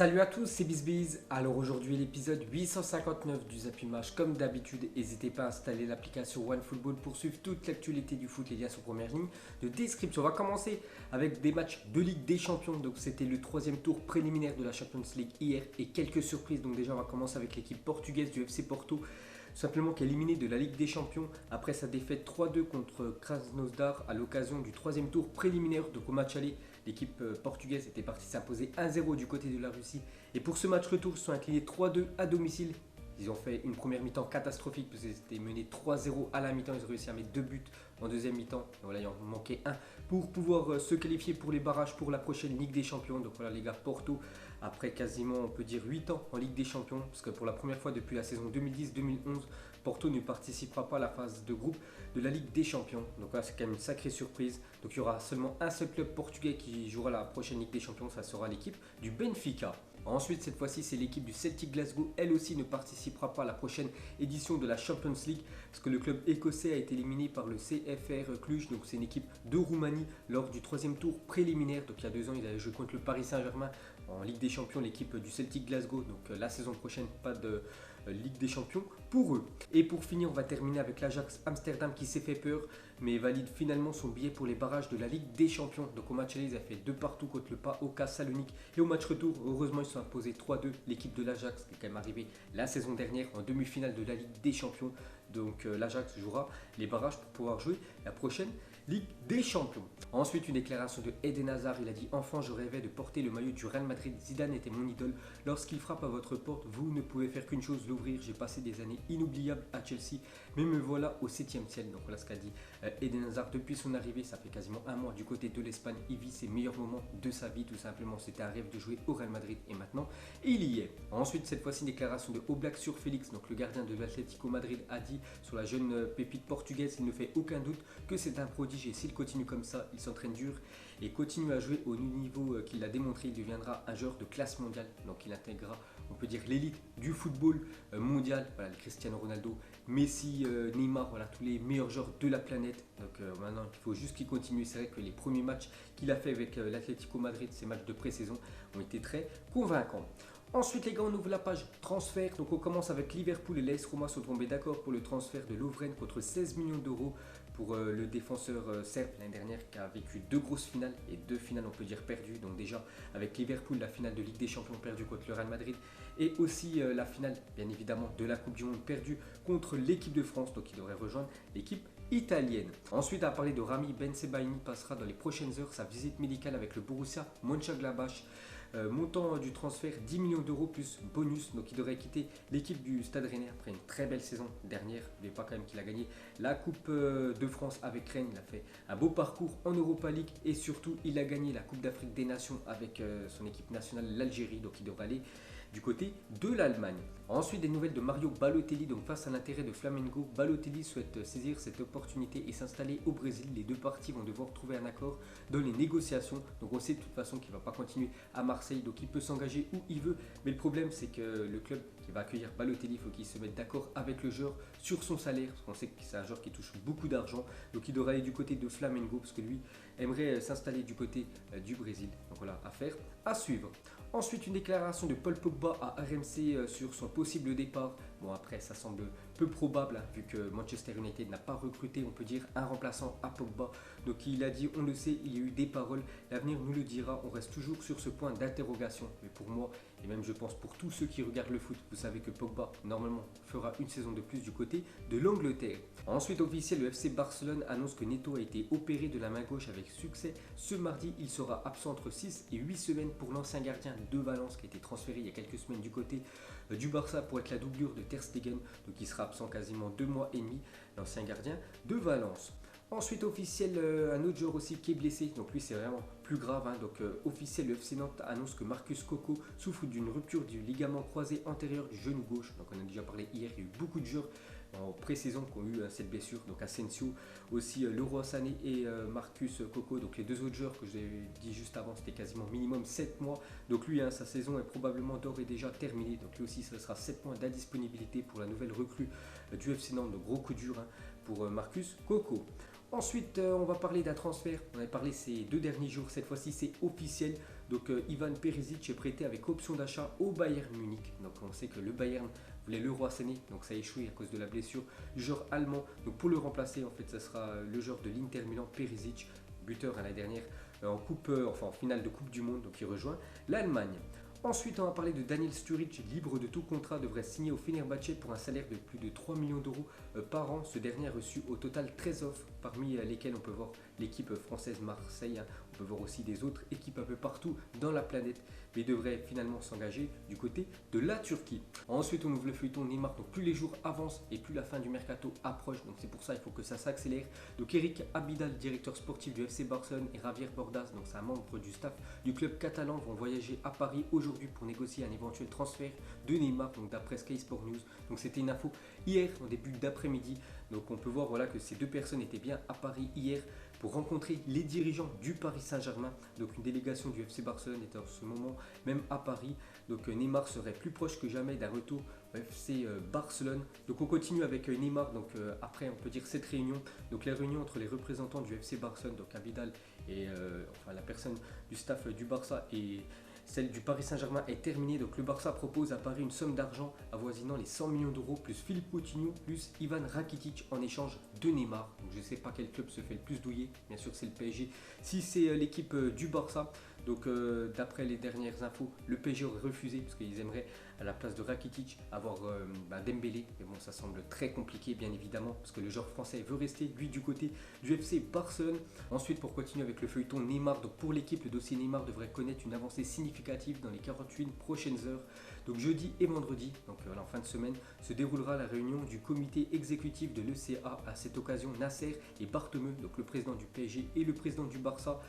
Salut à tous, c'est BizBiz. Alors aujourd'hui l'épisode 859 du Zappy Match. Comme d'habitude, n'hésitez pas à installer l'application OneFootball pour suivre toute l'actualité du foot, les liens sont première ligne de description. On va commencer avec des matchs de Ligue des Champions. Donc c'était le troisième tour préliminaire de la Champions League hier et quelques surprises. Donc déjà on va commencer avec l'équipe portugaise du FC Porto. Tout simplement qui est éliminé de la Ligue des Champions après sa défaite 3-2 contre Krasnodar à l'occasion du troisième tour préliminaire. Donc au match aller, l'équipe portugaise était partie s'imposer 1-0 du côté de la Russie. Et pour ce match retour, ils se sont inclinés 3-2 à domicile. Ils ont fait une première mi-temps catastrophique parce qu'ils étaient menés 3-0 à la mi-temps. Ils ont réussi à mettre 2 buts en deuxième mi-temps. Voilà, il en manquait un pour pouvoir se qualifier pour les barrages pour la prochaine Ligue des Champions. Donc voilà les gars, Porto, après quasiment on peut dire 8 ans en Ligue des Champions, parce que pour la première fois depuis la saison 2010-2011, Porto ne participera pas à la phase de groupe de la Ligue des Champions. Donc voilà, c'est quand même une sacrée surprise. Donc il y aura seulement un seul club portugais qui jouera la prochaine Ligue des Champions, ça sera l'équipe du Benfica. Ensuite, cette fois-ci, c'est l'équipe du Celtic Glasgow. Elle aussi ne participera pas à la prochaine édition de la Champions League parce que le club écossais a été éliminé par le CFR Cluj. Donc, c'est une équipe de Roumanie lors du troisième tour préliminaire. Donc, il y a 2 ans, ils avaient joué contre le Paris Saint-Germain en Ligue des Champions, l'équipe du Celtic Glasgow. Donc, la saison prochaine, pas de Ligue des Champions pour eux. Et pour finir, on va terminer avec l'Ajax Amsterdam qui s'est fait peur mais valide finalement son billet pour les barrages de la Ligue des Champions. Donc au match aller, ils ont fait 2 partout contre le PAOK Salonique. Et au match retour, heureusement, ils se sont imposés 3-2. L'équipe de l'Ajax qui est quand même arrivée la saison dernière en demi-finale de la Ligue des Champions. Donc l'Ajax jouera les barrages pour pouvoir jouer la prochaine Ligue des Champions. Ensuite, une déclaration de Eden Hazard. Il a dit: enfant, je rêvais de porter le maillot du Real Madrid. Zidane était mon idole. Lorsqu'il frappe à votre porte, vous ne pouvez faire qu'une chose, l'ouvrir. J'ai passé des années inoubliables à Chelsea, mais me voilà au 7e ciel. Donc voilà ce qu'a dit Eden Hazard depuis son arrivée. Ça fait quasiment un mois du côté de l'Espagne. Il vit ses meilleurs moments de sa vie, tout simplement. C'était un rêve de jouer au Real Madrid et maintenant, il y est. Ensuite, cette fois-ci, une déclaration de Oblak sur Félix. Donc le gardien de l'Atlético Madrid a dit sur la jeune pépite portugaise: il ne fait aucun doute que c'est un prodige et s'il continue comme ça, il s'entraîne dur et continue à jouer au niveau qu'il a démontré, il deviendra un joueur de classe mondiale. Donc il intégrera, on peut dire, l'élite du football mondial. Voilà, Cristiano Ronaldo, Messi, Neymar, voilà, tous les meilleurs joueurs de la planète. Donc maintenant, il faut juste qu'il continue. C'est vrai que les premiers matchs qu'il a fait avec l'Atlético Madrid, ces matchs de pré-saison, ont été très convaincants. Ensuite les gars, on ouvre la page transfert. Donc on commence avec Liverpool et l'AS Roma sont tombés d'accord pour le transfert de Lovren contre 16 millions d'euros pour le défenseur serbe l'année dernière qui a vécu 2 grosses finales et 2 finales on peut dire perdues. Donc déjà avec Liverpool, la finale de Ligue des Champions perdue contre le Real Madrid et aussi la finale bien évidemment de la Coupe du Monde perdue contre l'équipe de France. Donc il devrait rejoindre l'équipe italienne. Ensuite, à parler de Rami Bensebaini, passera dans les prochaines heures sa visite médicale avec le Borussia Mönchengladbach. Montant du transfert 10 millions d'euros plus bonus. Donc il devrait quitter l'équipe du Stade Rennais après une très belle saison dernière. N'oubliez pas quand même qu'il a gagné la Coupe de France avec Rennes. Il a fait un beau parcours en Europa League et surtout il a gagné la Coupe d'Afrique des Nations avec son équipe nationale, l'Algérie. Donc il devrait aller du côté de l'Allemagne. Ensuite, des nouvelles de Mario Balotelli. Donc face à l'intérêt de Flamengo, Balotelli souhaite saisir cette opportunité et s'installer au Brésil. Les 2 parties vont devoir trouver un accord dans les négociations. Donc on sait de toute façon qu'il ne va pas continuer à Marseille, donc il peut s'engager où il veut. Mais le problème, c'est que le club qui va accueillir Balotelli, il faut qu'il se mette d'accord avec le joueur sur son salaire, parce qu'on sait que c'est un joueur qui touche beaucoup d'argent. Donc il devrait aller du côté de Flamengo, parce que lui aimerait s'installer du côté du Brésil. Donc voilà, affaire à suivre. Ensuite, une déclaration de Paul Pogba à RMC sur son possible départ. Bon, après, ça semble peu probable, hein, vu que Manchester United n'a pas recruté, on peut dire, un remplaçant à Pogba. Donc il a dit: on le sait, il y a eu des paroles, l'avenir nous le dira, on reste toujours sur ce point d'interrogation. Mais pour moi, et même je pense pour tous ceux qui regardent le foot, vous savez que Pogba, normalement, fera une saison de plus du côté de l'Angleterre. Ensuite, officiel, le FC Barcelone annonce que Neto a été opéré de la main gauche avec succès. Ce mardi, il sera absent entre 6 et 8 semaines pour l'ancien gardien de Valence qui a été transféré il y a quelques semaines du côté du Barça pour être la doublure de Ter Stegen. Donc il sera absent quasiment 2 mois et demi, l'ancien gardien de Valence. Ensuite, officiel, un autre joueur aussi qui est blessé. Donc lui, c'est vraiment plus grave. Hein. Donc officiel, le FC Nantes annonce que Marcus Coco souffre d'une rupture du ligament croisé antérieur du genou gauche. Donc on a déjà parlé hier, il y a eu beaucoup de joueurs en pré-saison qui ont eu cette blessure. Donc Asensio, aussi Leroy Sané et Marcus Coco. Donc les 2 autres joueurs que j'ai dit juste avant, c'était quasiment minimum 7 mois. Donc lui, hein, sa saison est probablement d'ores et déjà terminée. Donc lui aussi, ça sera 7 mois d'indisponibilité pour la nouvelle recrue du FC Nantes. Donc gros coup dur hein, pour Marcus Coco. Ensuite, on va parler d'un transfert. On avait parlé ces 2 derniers jours. Cette fois-ci, c'est officiel. Donc Ivan Perisic est prêté avec option d'achat au Bayern Munich. Donc on sait que le Bayern voulait Leroy Sané, donc ça a échoué à cause de la blessure du joueur allemand. Donc pour le remplacer, en fait, ça sera le joueur de l'Inter Milan, Perisic, buteur à la dernière en finale de Coupe du Monde, donc il rejoint l'Allemagne. Ensuite, on va parler de Daniel Sturridge, libre de tout contrat, devrait signer au Fenerbahçe pour un salaire de plus de 3 millions d'euros par an. Ce dernier a reçu au total 13 offres, parmi lesquelles on peut voir l'équipe française Marseille. On peut voir aussi des autres équipes un peu partout dans la planète, mais il devrait finalement s'engager du côté de la Turquie. Ensuite, on ouvre le feuilleton Neymar. Donc plus les jours avancent et plus la fin du mercato approche. Donc c'est pour ça qu'il faut que ça s'accélère. Donc Eric Abidal, directeur sportif du FC Barcelone, et Javier Bordas, donc c'est un membre du staff du club catalan, vont voyager à Paris aujourd'hui pour négocier un éventuel transfert de Neymar, donc d'après Sky Sport News. Donc c'était une info hier en début d'après-midi. Donc on peut voir voilà, que ces deux personnes étaient bien à Paris hier pour rencontrer les dirigeants du Paris Saint-Germain. Donc une délégation du FC Barcelone est en ce moment même à Paris. Donc Neymar serait plus proche que jamais d'un retour au FC Barcelone. Donc on continue avec Neymar. Donc après on peut dire cette réunion. Donc la réunion entre les représentants du FC Barcelone, donc Abidal et la personne du staff du Barça et celle du Paris Saint-Germain est terminée. Donc le Barça propose à Paris une somme d'argent avoisinant les 100 millions d'euros plus Philippe Coutinho plus Ivan Rakitic en échange de Neymar. Donc je ne sais pas quel club se fait le plus douiller. Bien sûr c'est le PSG. Si c'est l'équipe du Barça, donc d'après les dernières infos, le PSG aurait refusé parce qu'ils aimeraient à la place de Rakitic avoir Dembélé. Mais bon, ça semble très compliqué bien évidemment parce que le joueur français veut rester lui du côté du FC Barcelone. Ensuite, pour continuer avec le feuilleton Neymar, donc pour l'équipe, le dossier Neymar devrait connaître une avancée significative dans les 48 prochaines heures. Donc jeudi et vendredi, donc en fin de semaine, se déroulera la réunion du comité exécutif de l'ECA. À cette occasion, Nasser et Bartomeu, donc le président du PSG et le président du Barça,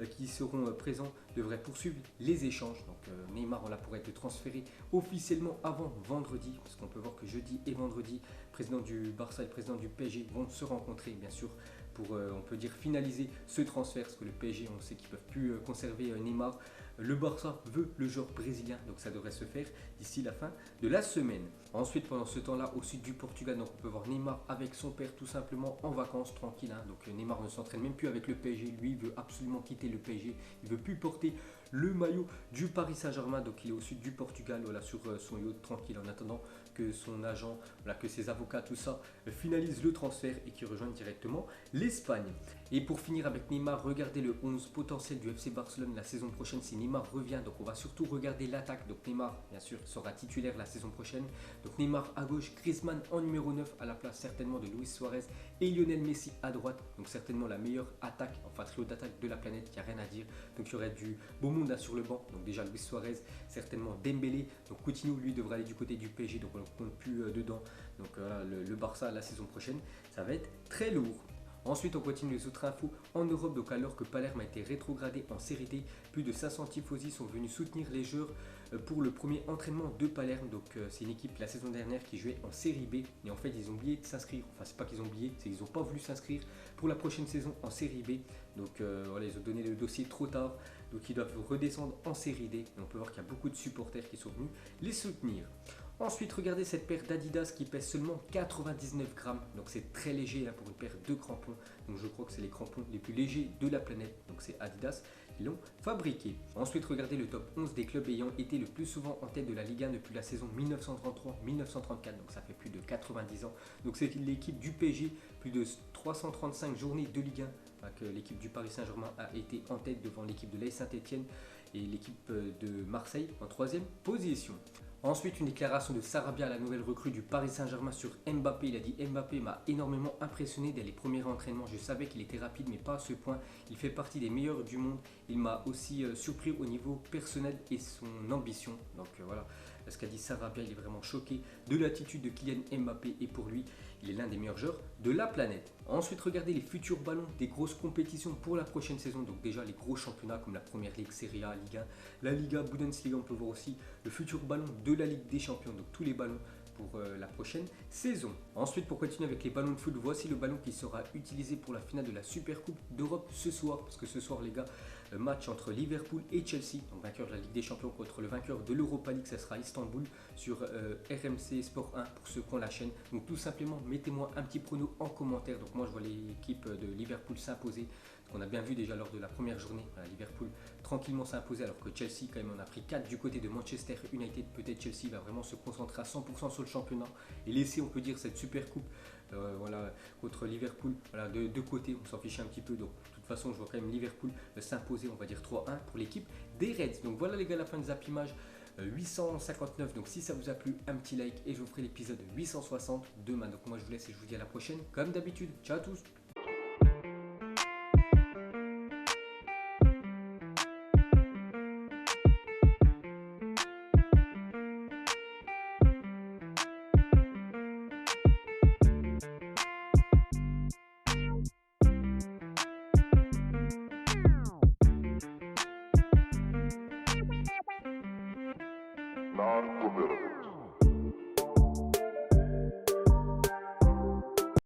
qui seront présents, devraient poursuivre les échanges. Donc Neymar pourrait être transféré officiellement avant vendredi, parce qu'on peut voir que jeudi et vendredi, le président du Barça et le président du PSG vont se rencontrer, bien sûr, pour, on peut dire, finaliser ce transfert, parce que le PSG, on sait qu'ils ne peuvent plus conserver Neymar. Le Barça veut le joueur brésilien, donc ça devrait se faire d'ici la fin de la semaine. Ensuite, pendant ce temps-là, au sud du Portugal, donc on peut voir Neymar avec son père tout simplement en vacances, tranquille. Donc Neymar ne s'entraîne même plus avec le PSG, lui il veut absolument quitter le PSG, il veut plus porter le maillot du Paris Saint-Germain, donc il est au sud du Portugal, voilà, sur son yacht tranquille en attendant que son agent, voilà, que ses avocats, tout ça, finalisent le transfert et qu'il rejoigne directement l'Espagne. Et pour finir avec Neymar, regardez le 11 potentiel du FC Barcelone la saison prochaine si Neymar revient. Donc on va surtout regarder l'attaque. Donc Neymar, bien sûr, sera titulaire la saison prochaine. Donc Neymar à gauche, Griezmann en numéro 9 à la place certainement de Luis Suarez et Lionel Messi à droite. Donc certainement la meilleure attaque, enfin trio d'attaque de la planète, il n'y a rien à dire. Donc il y aurait du beau monde sur le banc. Donc déjà Luis Suarez, certainement Dembélé. Donc Coutinho, lui, devrait aller du côté du PSG. Donc on ne compte plus dedans. Donc voilà, le Barça la saison prochaine, ça va être très lourd. Ensuite, on continue les autres infos en Europe. Donc, alors que Palerme a été rétrogradé en Série D, plus de 500 tifosi sont venus soutenir les joueurs pour le premier entraînement de Palerme. Donc, c'est une équipe la saison dernière qui jouait en Série B. Et en fait, ils ont oublié de s'inscrire. Enfin, c'est pas qu'ils ont oublié, c'est qu'ils n'ont pas voulu s'inscrire pour la prochaine saison en Série B. Donc, voilà, ils ont donné le dossier trop tard. Donc, ils doivent redescendre en Série D. Et on peut voir qu'il y a beaucoup de supporters qui sont venus les soutenir. Ensuite, regardez cette paire d'Adidas qui pèse seulement 99 grammes. Donc c'est très léger pour une paire de crampons. Donc je crois que c'est les crampons les plus légers de la planète. Donc c'est Adidas qui l'ont fabriqué. Ensuite, regardez le top 11 des clubs ayant été le plus souvent en tête de la Ligue 1 depuis la saison 1933-1934. Donc ça fait plus de 90 ans. Donc c'est l'équipe du PSG, plus de 335 journées de Ligue 1. Que l'équipe du Paris Saint-Germain a été en tête devant l'équipe de l'AS Saint-Etienne et l'équipe de Marseille en troisième position. Ensuite, une déclaration de Sarabia, la nouvelle recrue du Paris Saint-Germain sur Mbappé. Il a dit: Mbappé m'a énormément impressionné dès les premiers entraînements. Je savais qu'il était rapide, mais pas à ce point. Il fait partie des meilleurs du monde. Il m'a aussi surpris au niveau personnel et son ambition. Donc voilà ce qu'a dit Sarabia. Il est vraiment choqué de l'attitude de Kylian Mbappé et pour lui, il est l'un des meilleurs joueurs de la planète. Ensuite, regardez les futurs ballons des grosses compétitions pour la prochaine saison. Donc déjà les gros championnats comme la Première Ligue, Serie A, Ligue 1, la Liga, Bundesliga. On peut voir aussi le futur ballon de la Ligue des Champions. Donc tous les ballons pour la prochaine saison. Ensuite, pour continuer avec les ballons de foot, voici le ballon qui sera utilisé pour la finale de la Super Coupe d'Europe ce soir. Parce que ce soir, les gars, match entre Liverpool et Chelsea, donc vainqueur de la Ligue des Champions contre le vainqueur de l'Europa League, ça sera Istanbul sur RMC Sport 1 pour ceux qui ont la chaîne. Donc tout simplement, mettez-moi un petit prono en commentaire. Donc moi, je vois l'équipe de Liverpool s'imposer. qu'on a bien vu déjà lors de la première journée. Voilà, Liverpool tranquillement s'est imposé alors que Chelsea quand même en a pris 4 du côté de Manchester United. Peut-être Chelsea va vraiment se concentrer à 100% sur le championnat et laisser, on peut dire, cette super coupe voilà, contre Liverpool voilà, de côté. On s'en fichait un petit peu, donc de toute façon je vois quand même Liverpool s'imposer, on va dire 3-1 pour l'équipe des Reds. Donc voilà les gars, la fin des Zappimage 859. Donc si ça vous a plu, un petit like et je vous ferai l'épisode 860 demain. Donc moi je vous laisse et je vous dis à la prochaine comme d'habitude. Ciao à tous. Narco